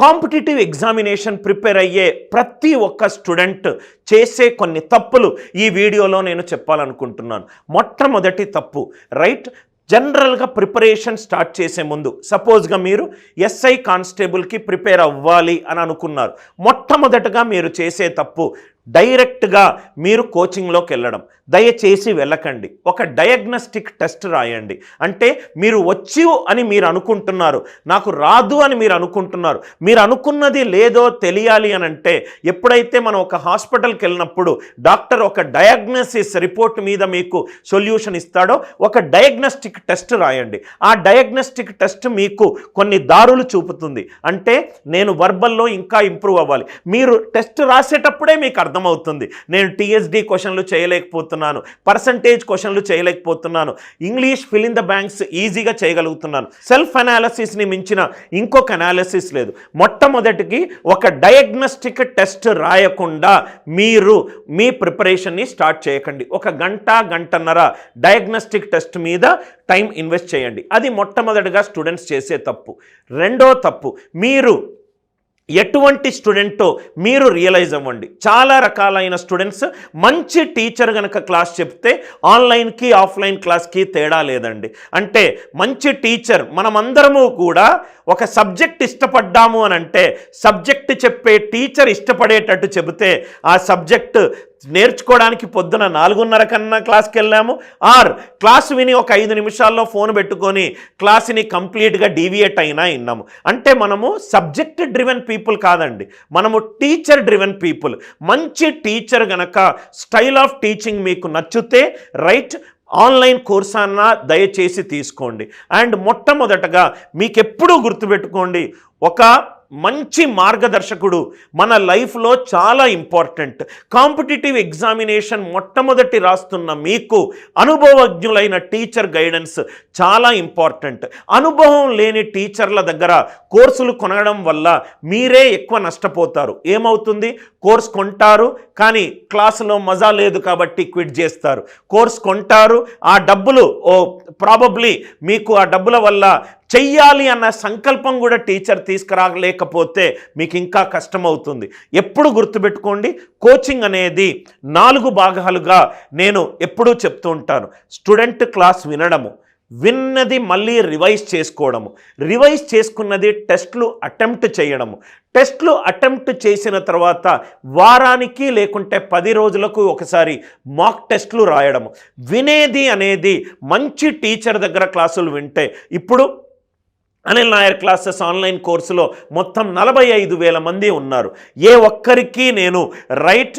Competitive examination prepare అయ్యే ప్రతి ఒక్క స్టూడెంట్ చేసే కొన్ని తప్పులు ఈ వీడియోలో నేను చెప్పాలనుకుంటున్నాను. మొట్టమొదటి తప్పు, రైట్, జనరల్గా ప్రిపరేషన్ స్టార్ట్ చేసే ముందు సపోజ్గా మీరు ఎస్ఐ కానిస్టేబుల్కి ప్రిపేర్ అవ్వాలి అని అనుకున్నారు. మొట్టమొదటగా మీరు చేసే తప్పు డైరెక్ట్గా మీరు కోచింగ్లోకి వెళ్ళడం. దయచేసి వెళ్ళకండి. ఒక డయాగ్నోస్టిక్ టెస్ట్ రాయండి. అంటే మీరు వచ్చు అని మీరు అనుకుంటున్నారు, నాకు రాదు అని మీరు అనుకుంటున్నారు. మీరు అనుకున్నది లేదో తెలియాలి అని అంటే ఎప్పుడైతే మనం ఒక హాస్పిటల్కి వెళ్ళినప్పుడు డాక్టర్ ఒక డయాగ్నోసిస్ రిపోర్ట్ మీద మీకు సొల్యూషన్ ఇస్తాడో ఒక డయాగ్నోస్టిక్ టెస్ట్ రాయండి. ఆ డయాగ్నోస్టిక్ టెస్ట్ మీకు కొన్ని దారులు చూపుతుంది. అంటే నేను వర్బల్లో ఇంకా ఇంప్రూవ్ అవ్వాలి. మీరు టెస్ట్ రాసేటప్పుడే మీకు అర్థమవుతుంది, నేను టీఎస్డి క్వశ్చన్లు చేయలేకపోతున్నాను, పర్సంటేజ్ క్వశ్చన్లు చేయలేకపోతున్నాను, English fill in the blanks ఈజీగా చేయగలుగుతున్నాను. సెల్ఫ్ అనాలిసిస్ని మించిన ఇంకొక అనాలిసిస్ లేదు. మొట్టమొదటికి ఒక డయాగ్నోస్టిక్ టెస్ట్ రాయకుండా మీరు మీ ప్రిపరేషన్ని స్టార్ట్ చేయకండి. ఒక గంటన్నర డయాగ్నోస్టిక్ టెస్ట్ మీద టైం ఇన్వెస్ట్ చేయండి. అది మొట్టమొదటిగా స్టూడెంట్స్ చేసే తప్పు. రెండో తప్పు, మీరు ఎటువంటి స్టూడెంటో మీరు రియలైజ్ అవ్వండి. చాలా రకాలైన స్టూడెంట్స్ మంచి టీచర్ కనుక క్లాస్ చెప్తే ఆన్లైన్కి ఆఫ్లైన్ క్లాస్కి తేడా లేదండి. అంటే మంచి టీచర్, మనమందరము కూడా ఒక సబ్జెక్ట్ ఇష్టపడ్డాము అని అంటే సబ్జెక్ట్ చెప్పే టీచర్ ఇష్టపడేటట్టు చెబితే ఆ సబ్జెక్టు నేర్చుకోవడానికి పొద్దున 4:30 కన్నా క్లాస్కి వెళ్ళాము, ఆర్ క్లాస్ విని ఒక 5 నిమిషాల్లో ఫోన్ పెట్టుకొని క్లాస్ని కంప్లీట్గా డీవియేట్ అయినా విన్నాము. అంటే మనము సబ్జెక్ట్ డ్రివెన్ పీపుల్ కాదండి, మనము టీచర్ డ్రివెన్ పీపుల్. మంచి టీచర్ గనక స్టైల్ ఆఫ్ టీచింగ్ మీకు నచ్చితే రైట్ ఆన్లైన్ కోర్స్ అన్నా దయచేసి తీసుకోండి. అండ్ మొట్టమొదటగా మీకు ఎప్పుడూ గుర్తుపెట్టుకోండి, ఒక మంచి మార్గదర్శకుడు మన లైఫ్లో చాలా ఇంపార్టెంట్. కాంపిటేటివ్ ఎగ్జామినేషన్ మొట్టమొదటి రాస్తున్న మీకు అనుభవజ్ఞులైన టీచర్ గైడెన్స్ చాలా ఇంపార్టెంట్. అనుభవం లేని టీచర్ల దగ్గర కోర్సులు కొనడం వల్ల మీరే ఎక్కువ నష్టపోతారు. ఏమవుతుంది, కోర్స్ కొంటారు కానీ క్లాసులో మజా లేదు కాబట్టి క్విట్ చేస్తారు. కోర్స్ కొంటారు, ఆ డబ్బులు ప్రాబబ్లీ మీకు ఆ డబ్బుల వల్ల చెయ్యాలి అన్న సంకల్పం కూడా టీచర్ తీసుకురాలేకపోతే మీకు ఇంకా కష్టమవుతుంది. ఎప్పుడు గుర్తుపెట్టుకోండి, కోచింగ్ అనేది 4 భాగాలుగా నేను ఎప్పుడూ చెప్తూ ఉంటాను. స్టూడెంట్ క్లాస్ వినడము, విన్నది మళ్ళీ రివైజ్ చేసుకోవడము, రివైజ్ చేసుకున్నది టెస్ట్లు అటెంప్ట్ చేయడము, టెస్ట్లు అటెంప్ట్ చేసిన తర్వాత వారానికి లేకుంటే 10 రోజులకు ఒకసారి మాక్ టెస్ట్లు రాయడము. వినేది అనేది మంచి టీచర్ దగ్గర క్లాసులు వింటే, ఇప్పుడు అనిల్ నాయర్ క్లాసెస్ ఆన్లైన్ కోర్సులో మొత్తం 45,000 మంది ఉన్నారు. ఏ ఒక్కరికి నేను రైట్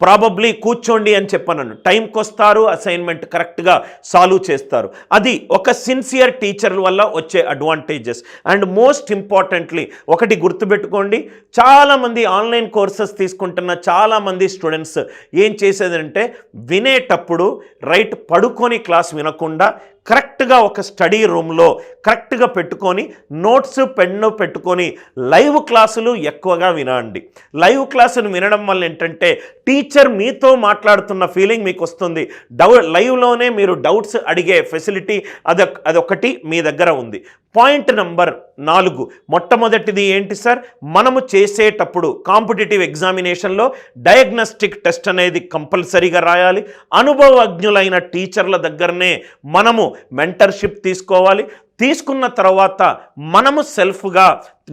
ప్రాబబ్లీ కూర్చోండి అని చెప్పాను, టైంకి వస్తారు, అసైన్మెంట్ కరెక్ట్గా సాల్వ్ చేస్తారు. అది ఒక సిన్సియర్ టీచర్ వల్ల వచ్చే అడ్వాంటేజెస్. అండ్ మోస్ట్ ఇంపార్టెంట్లీ ఒకటి గుర్తుపెట్టుకోండి, చాలామంది ఆన్లైన్ కోర్సెస్ తీసుకుంటున్న చాలామంది స్టూడెంట్స్ ఏం చేసేదంటే వినేటప్పుడు రైట్ పడుకొని క్లాస్ వినకుండా కరెక్ట్గా ఒక స్టడీ రూమ్లో కరెక్ట్గా పెట్టుకొని నోట్స్ పెన్ను పెట్టుకొని లైవ్ క్లాసులు ఎక్కువగా వినండి. లైవ్ క్లాసులు వినడం వల్ల ఏంటంటే టీచర్ మీతో మాట్లాడుతున్న ఫీలింగ్ మీకు వస్తుంది. లైవ్లోనే మీరు డౌట్స్ అడిగే ఫెసిలిటీ అదొకటి మీ దగ్గర ఉంది. పాయింట్ నంబర్ 4, మొట్టమొదటిది ఏంటి సార్, మనము చేసేటప్పుడు కాంపిటేటివ్ ఎగ్జామినేషన్లో డయాగ్నోస్టిక్ టెస్ట్ అనేది కంపల్సరీగా రాయాలి. అనుభవజ్ఞులైన టీచర్ల దగ్గరనే మనము మెంటర్షిప్ తీసుకోవాలి. తీసుకున్న తర్వాత మనము సెల్ఫ్గా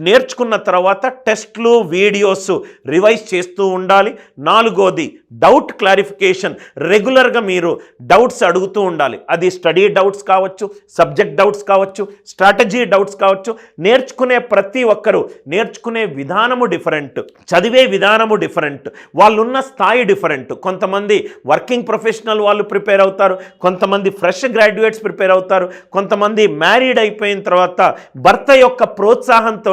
నేర్చుకున్న తర్వాత టెస్ట్లు వీడియోస్ రివైజ్ చేస్తూ ఉండాలి. 4వది డౌట్ క్లారిఫికేషన్, రెగ్యులర్గా మీరు డౌట్స్ అడుగుతూ ఉండాలి. అది స్టడీ డౌట్స్ కావచ్చు, సబ్జెక్ట్ డౌట్స్ కావచ్చు, స్ట్రాటజీ డౌట్స్ కావచ్చు. నేర్చుకునే ప్రతి ఒక్కరూ నేర్చుకునే విధానము డిఫరెంట్, చదివే విధానము డిఫరెంట్, వాళ్ళున్న స్థాయి డిఫరెంట్. కొంతమంది వర్కింగ్ ప్రొఫెషనల్ వాళ్ళు ప్రిపేర్ అవుతారు, కొంతమంది ఫ్రెష్ గ్రాడ్యుయేట్స్ ప్రిపేర్ అవుతారు, కొంతమంది మ్యారీడ్ అయిపోయిన తర్వాత భర్త యొక్క ప్రోత్సాహంతో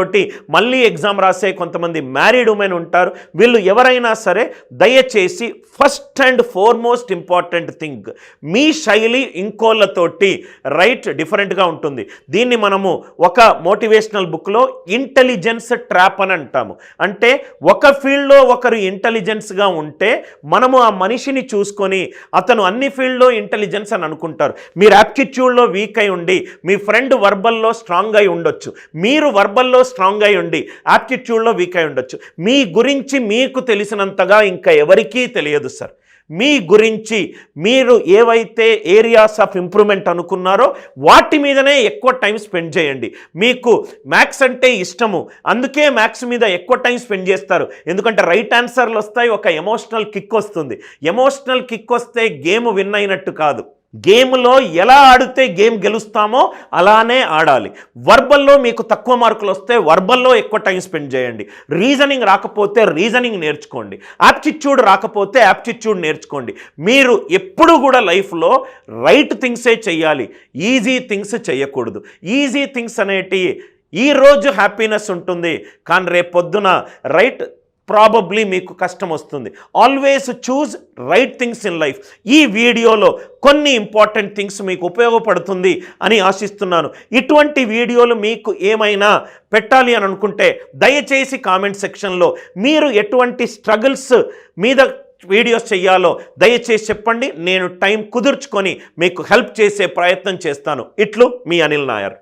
మళ్ళీ ఎగ్జామ్ రాసే కొంతమంది మ్యారీడ్ ఉమెన్ ఉంటారు. వీళ్ళు ఎవరైనా సరే దయచేసి first and foremost important thing, మీ శైలి ఇంకోళ్ళతోటి రైట్ డిఫరెంట్గా ఉంటుంది. దీన్ని మనము ఒక మోటివేషనల్ బుక్లో ఇంటెలిజెన్స్ ట్రాప్ అని అంటాము. అంటే ఒక ఫీల్డ్లో ఒకరు ఇంటెలిజెన్స్గా ఉంటే మనము ఆ మనిషిని చూసుకొని అతను అన్ని ఫీల్డ్లో ఇంటెలిజెన్స్ అని అనుకుంటారు. మీరు యాప్టిట్యూడ్లో వీక్ అయి ఉండి మీ ఫ్రెండ్ వర్బల్లో స్ట్రాంగ్ అయి ఉండొచ్చు, మీరు వర్బల్లో స్ట్రాంగ్ స్ట్రాంగ్ అయి ఉండి యాప్టిట్యూడ్లో వీక్ అయి ఉండొచ్చు. మీ గురించి మీకు తెలిసినంతగా ఇంకా ఎవరికీ తెలియదు సార్. మీ గురించి మీరు ఏవైతే ఏరియాస్ ఆఫ్ ఇంప్రూవ్మెంట్ అనుకున్నారో వాటి మీదనే ఎక్కువ టైం స్పెండ్ చేయండి. మీకు మ్యాథ్స్ అంటే ఇష్టము, అందుకే మ్యాథ్స్ మీద ఎక్కువ టైం స్పెండ్ చేస్తారు. ఎందుకంటే రైట్ ఆన్సర్లు వస్తాయి, ఒక ఎమోషనల్ కిక్ వస్తుంది. ఎమోషనల్ కిక్ వస్తే గేమ్ విన్ అయినట్టు కాదు. గేమ్లో ఎలా ఆడితే గేమ్ గెలుస్తామో అలానే ఆడాలి. వర్బల్లో మీకు తక్కువ మార్కులు వస్తే వర్బల్లో ఎక్కువ టైం స్పెండ్ చేయండి. రీజనింగ్ రాకపోతే రీజనింగ్ నేర్చుకోండి. యాప్టిట్యూడ్ రాకపోతే యాప్టిట్యూడ్ నేర్చుకోండి. మీరు ఎప్పుడు కూడా లైఫ్లో రైట్ థింగ్సే చెయ్యాలి, ఈజీ థింగ్స్ చేయకూడదు. ఈజీ థింగ్స్ అనేటివి ఈరోజు హ్యాపీనెస్ ఉంటుంది, కానీ రేపు పొద్దున రైట్ ప్రాబబ్లీ మీకు కష్టం వస్తుంది. Always choose right things in life. ఈ వీడియోలో కొన్ని ఇంపార్టెంట్ థింగ్స్ మీకు ఉపయోగపడుతుంది అని ఆశిస్తున్నాను. ఇటువంటి వీడియోలు మీకు ఏమైనా పెట్టాలి అని అనుకుంటే దయచేసి కామెంట్ సెక్షన్లో మీరు ఎటువంటి స్ట్రగుల్స్ మీద వీడియోస్ చేయాలో దయచేసి చెప్పండి. నేను టైం కుదుర్చుకొని మీకు హెల్ప్ చేసే ప్రయత్నం చేస్తాను. ఇట్లు మీ అనిల్ నాయర్.